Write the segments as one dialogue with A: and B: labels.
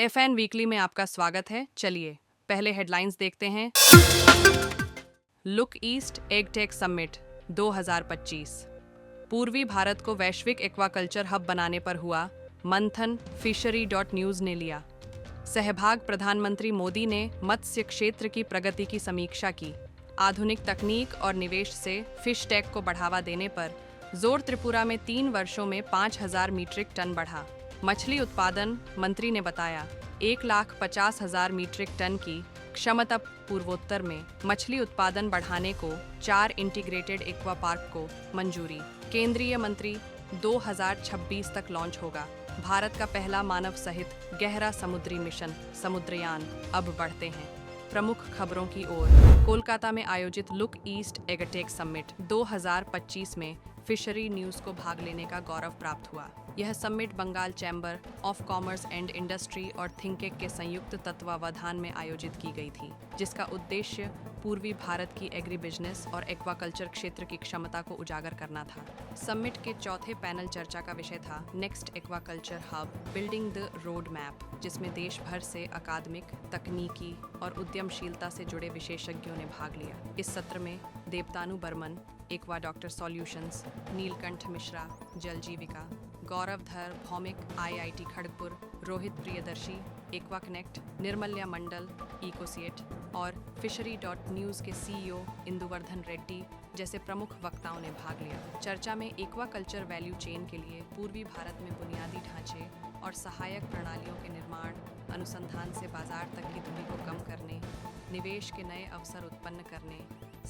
A: FN weekly में आपका स्वागत है। चलिए पहले हेडलाइंस देखते हैं। Look east agtech summit 2025। पूर्वी भारत को वैश्विक एक्वाकल्चर हब बनाने पर हुआ मंथन, fishery.news ने लिया। सहभाग प्रधानमंत्री मोदी ने मत्स्य क्षेत्र की प्रगति की समीक्षा की। आधुनिक तकनीक और निवेश से फिश टेक को बढ़ावा देने पर जोर। त्रिपुरा में 3 वर्षों में 5,000 मीट्रिक टन बढ़ा। मछली उत्पादन मंत्री ने बताया 1,50,000 मीट्रिक टन की क्षमता। पूर्वोत्तर में मछली उत्पादन बढ़ाने को 4 इंटीग्रेटेड एक्वा पार्क को मंजूरी। केंद्रीय मंत्री 2026 तक लॉन्च होगा भारत का पहला मानव सहित गहरा समुद्री मिशन समुद्रयान। अब बढ़ते हैं प्रमुख खबरों की ओर। कोलकाता में आयोजित लुक ईस्ट एगटेक समिट 2025 में फिशरी न्यूज़ को भाग लेने का गौरव प्राप्त हुआ। यह summit Bengal chamber of commerce and industry और थिंकेक के संयुक्त तत्वावधान में आयोजित की गई थी, जिसका उद्देश्य पूर्वी भारत की एग्री बिजनेस और एक्वाकल्चर क्षेत्र की क्षमता को उजागर करना था। समिट के चौथे पैनल चर्चा का विषय था next aquaculture hub building the road map, जिसमें देश भर से अकादमिक, तकनीकी और उद्यमशीलता से जुड़े विशेषज्ञों ने भाग लिया। इस सत्र में Devtanu Barman, aqua doctor solutions, Neelkanth Mishra, Jal Jeevika, Gaurav Dhar, Bhowmik, IIT Kharagpur, Rohit Priyadarshi, aqua connect, Nirmalya Mandal, इकोसिएट और fishery.news के CEO इंदुवर्धन रेड्डी जैसे प्रमुख वक्ताओं ने भाग लिया। चर्चा में एक्वाकल्चर वैल्यू चेन के लिए पूर्वी भारत में बुनियादी ढांचे और सहायक प्रणालियों के निर्माण, अनुसंधान से बाजार तक की दूरी को कम करने, निवेश के नए अवसर उत्पन्न करने,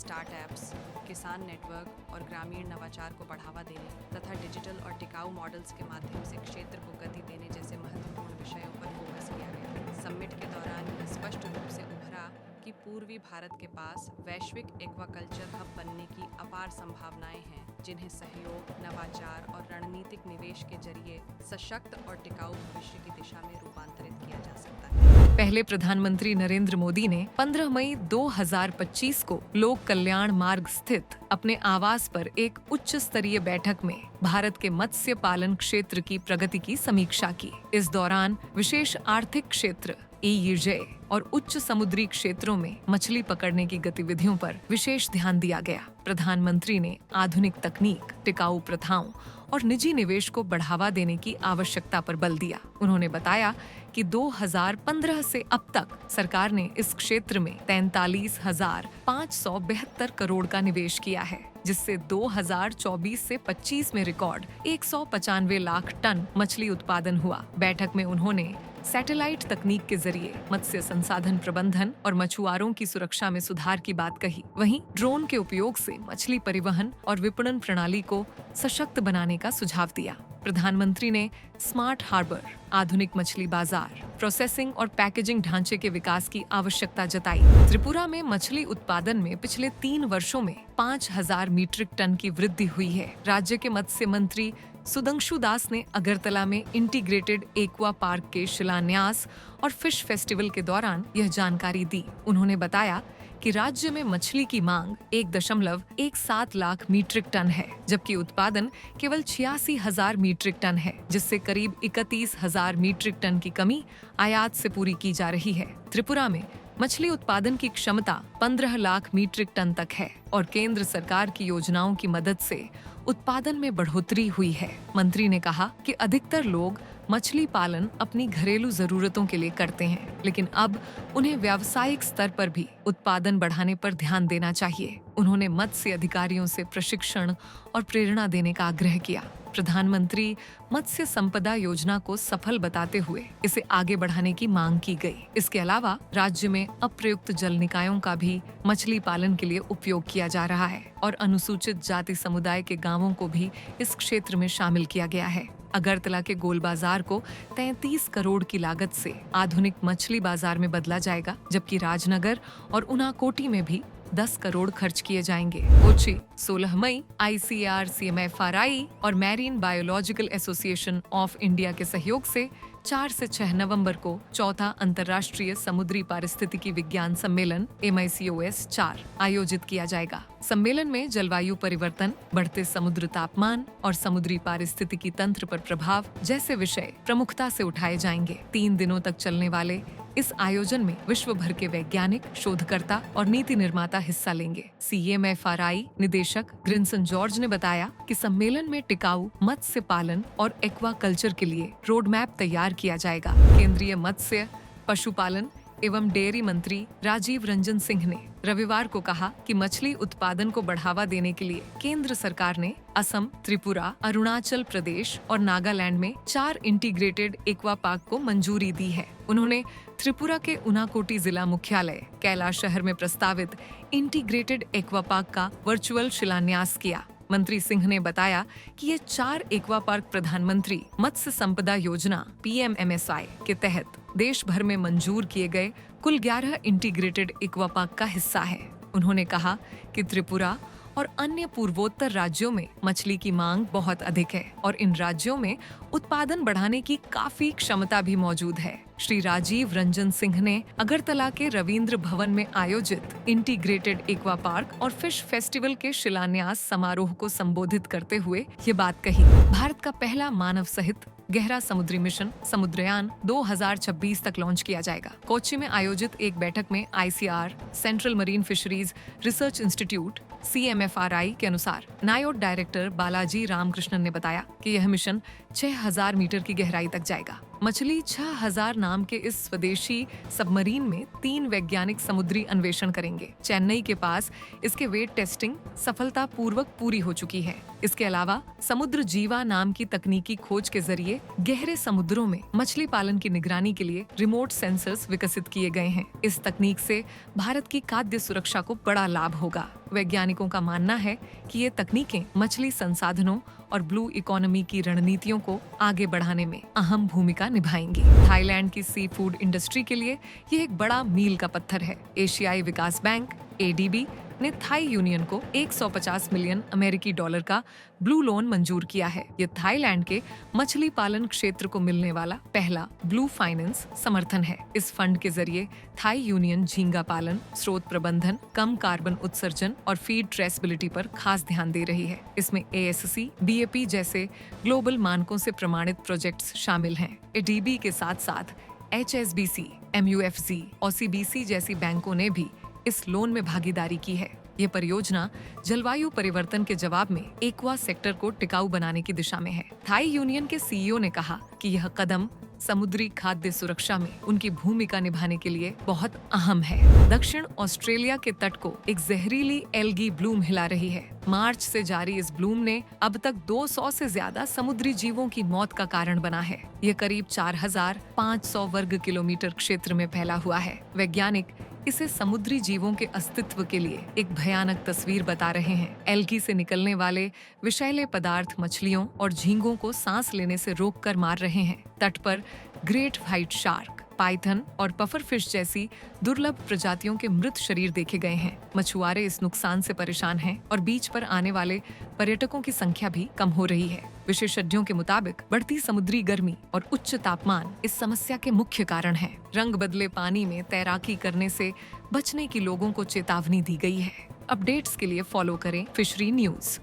A: स्टार्टअप्स, किसान नेटवर्क और ग्रामीण नवाचार को बढ़ावा देने तथा डिजिटल और टिकाऊ मॉडल्स के माध्यम से क्षेत्र को गति देने जैसे महत्वपूर्ण विषयों पर फोकस किया गया। समिट के दौरान यह स्पष्ट रूप से उभरा कि पूर्वी भारत के पास वैश्विक एक्वाकल्चर हब बनने की अपार संभावनाएं हैं, जिन्हें सहयोग, नवाचार और रणनीतिक निवेश के जरिए सशक्त और टिकाऊ भविष्य की दिशा में रूपांतरित किया जा सकता है।
B: पहले प्रधानमंत्री नरेंद्र मोदी ने 15 मई 2025 को लोक कल्याण मार्ग स्थित अपने आवास पर एक उच्च स्तरीय बैठक में भारत के मत्स्य पालन क्षेत्र की प्रगति की समीक्षा की। इस दौरान विशेष आर्थिक क्षेत्र EEZ और उच्च समुद्री क्षेत्रों में मछली पकड़ने की गतिविधियों पर विशेष ध्यान दिया गया। प्रधानमंत्री ने आधुनिक तकनीक, टिकाऊ प्रथाओं और निजी निवेश को बढ़ावा देने की आवश्यकता पर बल दिया। उन्होंने बताया कि 2015 से अब तक सरकार ने इस क्षेत्र में 43,572 करोड़ का निवेश किया है, जिससे 2024 से 25 में रिकॉर्ड 195 लाख टन मछली उत्पादन हुआ। बैठक में उन्होंने सैटेलाइट तकनीक के जरिए मत्स्य संसाधन प्रबंधन और मछुआरों की सुरक्षा में सुधार की बात कही। वहीं ड्रोन के उपयोग से मछली परिवहन और विपणन प्रणाली को सशक्त बनाने का सुझाव दिया। प्रधानमंत्री ने स्मार्ट हार्बर, आधुनिक मछली बाजार, प्रोसेसिंग और पैकेजिंग ढांचे के विकास की आवश्यकता जताई। त्रिपुरा में मछली उत्पादन में पिछले 3 वर्षों में 5,000 मीट्रिक टन की वृद्धि हुई है। राज्य के मत्स्य मंत्री सुदंशु दास ने अगरतला में इंटीग्रेटेड एक्वा पार्क के शिलान्यास और फिश फेस्टिवल के दौरान यह जानकारी दी। उन्होंने बताया कि राज्य में मछली की मांग 1.17 लाख मीट्रिक टन है, जबकि उत्पादन केवल 86,000 मीट्रिक टन है, जिससे करीब 31,000 मीट्रिक टन की कमी आयात से पूरी की जा रही है। त्रिपुरा में मछली उत्पादन की क्षमता 15 लाख मीट्रिक टन तक है और केंद्र सरकार की योजनाओं की मदद से उत्पादन में बढ़ोतरी हुई है। मंत्री ने कहा कि अधिकतर लोग मछली पालन अपनी घरेलू जरूरतों के लिए करते हैं, लेकिन अब उन्हें व्यावसायिक स्तर पर भी उत्पादन बढ़ाने पर ध्यान देना चाहिए। उन्होंने मत्स्य अधिकारियों से प्रशिक्षण और प्रेरणा देने का आग्रह किया। प्रधानमंत्री मत्स्य संपदा योजना को सफल बताते हुए इसे आगे बढ़ाने की मांग की गई। इसके अलावा राज्य में अप्रयुक्त जल निकायों का भी मछली पालन के लिए उपयोग किया जा रहा है और अनुसूचित जाति समुदाय के गांवों को भी इस क्षेत्र में शामिल किया गया है। अगरतला के गोल बाजार को 33 करोड़ की लागत से आधुनिक मछली बाजार में बदला जाएगा, जबकि राजनगर और उनाकोटी में भी 10 करोड़ खर्च किए जाएंगे। कोची 16 मई ICAR, CMFRI और marine biological association of India के सहयोग से 4 से 6 नवंबर को चौथा अंतर्राष्ट्रीय समुद्री पारिस्थितिकी विज्ञान सम्मेलन MICOS 4 आयोजित किया जाएगा। सम्मेलन में जलवायु परिवर्तन, बढ़ते समुद्र तापमान और समुद्री पारिस्थितिकी तंत्र पर प्रभाव जैसे विषय प्रमुखता से उठाए जाएंगे। 3 दिनों तक चलने वाले इस आयोजन में विश्व भर के वैज्ञानिक, शोधकर्ता और नीति निर्माता हिस्सा लेंगे। CMFRI निदेशक ग्रिनसन जॉर्ज ने बताया कि सम्मेलन में टिकाऊ मत्स्य पालन और एक्वा कल्चर के लिए रोड मैप तैयार किया जाएगा। केंद्रीय मत्स्य, पशुपालन एवं डेयरी मंत्री राजीव रंजन सिंह ने रविवार को कहा कि मछली उत्पादन को बढ़ावा देने के लिए केंद्र सरकार ने असम, त्रिपुरा, अरुणाचल प्रदेश और नागालैंड में 4 इंटीग्रेटेड एक्वा पार्क को मंजूरी दी है। उन्होंने त्रिपुरा के उनाकोटी जिला मुख्यालय कैलाश शहर में प्रस्तावित इंटीग्रेटेड एक्वा पार्क का वर्चुअल शिलान्यास किया। मंत्री सिंह ने बताया कि ये 4 एक्वा पार्क प्रधानमंत्री मत्स्य संपदा योजना PMMSY के तहत देश भर में मंजूर किए गए कुल 11 इंटीग्रेटेड एक्वा पार्क का हिस्सा है। उन्होंने कहा कि त्रिपुरा और अन्य पूर्वोत्तर राज्यों में मछली की मांग बहुत अधिक है और इन राज्यों में उत्पादन बढ़ाने की काफी क्षमता भी मौजूद है। श्री राजीव रंजन सिंह ने अगरतला के रविंद्र भवन में आयोजित इंटीग्रेटेड एक्वा पार्क और फिश फेस्टिवल के शिलान्यास समारोह को संबोधित करते हुए ये बात कही। भारत का पहला मानव सहित गहरा समुद्री मिशन समुद्रयान 2026 तक लॉन्च किया जाएगा। कोच्चि में आयोजित एक बैठक में ICAR, central marine fisheries research institute CMFRI के अनुसार नायोड डायरेक्टर बालाजी रामकृष्णन ने बताया कि यह मिशन 6000 मीटर की गहराई तक जाएगा। मछली 6000 नाम के इस स्वदेशी सबमरीन में 3 वैज्ञानिक समुद्री अन्वेषण करेंगे। चेन्नई के पास इसके वेट टेस्टिंग सफलतापूर्वक पूरी हो चुकी है। इसके अलावा समुद्र जीवा नाम की तकनीकी खोज के जरिए गहरे समुद्रों में मछली पालन की निगरानी के लिए रिमोट सेंसर्स विकसित किए गए हैं। इस तकनीक से भारत की खाद्य सुरक्षा को बड़ा लाभ होगा। वैज्ञानिकों का मानना है कि ये तकनीकें मछली संसाधनों और ब्लू इकोनॉमी की रणनीतियों को आगे बढ़ाने में अहम भूमिका निभाएंगी। थाईलैंड की सी फूड इंडस्ट्री के लिए ये एक बड़ा मील का पत्थर है। एशियाई विकास बैंक ADB ने थाई यूनियन को 150 मिलियन अमेरिकी डॉलर का ब्लू लोन मंजूर किया है। ये थाईलैंड के मछली पालन क्षेत्र को मिलने वाला पहला ब्लू फाइनेंस समर्थन है। इस फंड के जरिए थाई यूनियन झींगा पालन, स्रोत प्रबंधन, कम कार्बन उत्सर्जन और फीड ट्रेसेबिलिटी पर खास ध्यान दे रही है। इसमें ASC, BAP जैसे ग्लोबल मानकों से प्रमाणित प्रोजेक्ट्स शामिल हैं। ADB के साथ साथ HSBC, MUFG और CBC जैसी बैंकों ने भी इस लोन में भागीदारी की है। ये परियोजना जलवायु परिवर्तन के जवाब में एक्वा सेक्टर को टिकाऊ बनाने की दिशा में है। थाई यूनियन के CEO ने कहा कि यह कदम समुद्री खाद्य सुरक्षा में उनकी भूमिका निभाने के लिए बहुत अहम है। दक्षिण ऑस्ट्रेलिया के तट को एक जहरीली एल्गी ब्लूम हिला रही है। मार्च से जारी इस ब्लूम ने अब तक 200 से ज्यादा समुद्री जीवों की मौत का कारण बना है। यह करीब 4500 वर्ग किलोमीटर क्षेत्र में फैला हुआ है। वैज्ञानिक इसे समुद्री जीवों के अस्तित्व के लिए एक भयानक तस्वीर बता रहे हैं। एल्गी से निकलने वाले विषैले पदार्थ मछलियों और झींगों को सांस लेने से रोककर मार रहे हैं। तट पर ग्रेट व्हाइट शार्क, पाइथन और पफर फिश जैसी दुर्लभ प्रजातियों के मृत शरीर देखे गए हैं। मछुआरे इस नुकसान से परेशान हैं और बीच पर आने वाले पर्यटकों की संख्या भी कम हो रही है। विशेषज्ञों के मुताबिक बढ़ती समुद्री गर्मी और उच्च तापमान इस समस्या के मुख्य कारण हैं। रंग बदले पानी में तैराकी करने से बचने की लोगों को चेतावनी दी गई है। अपडेट्स के लिए फॉलो करें फिशरी न्यूज।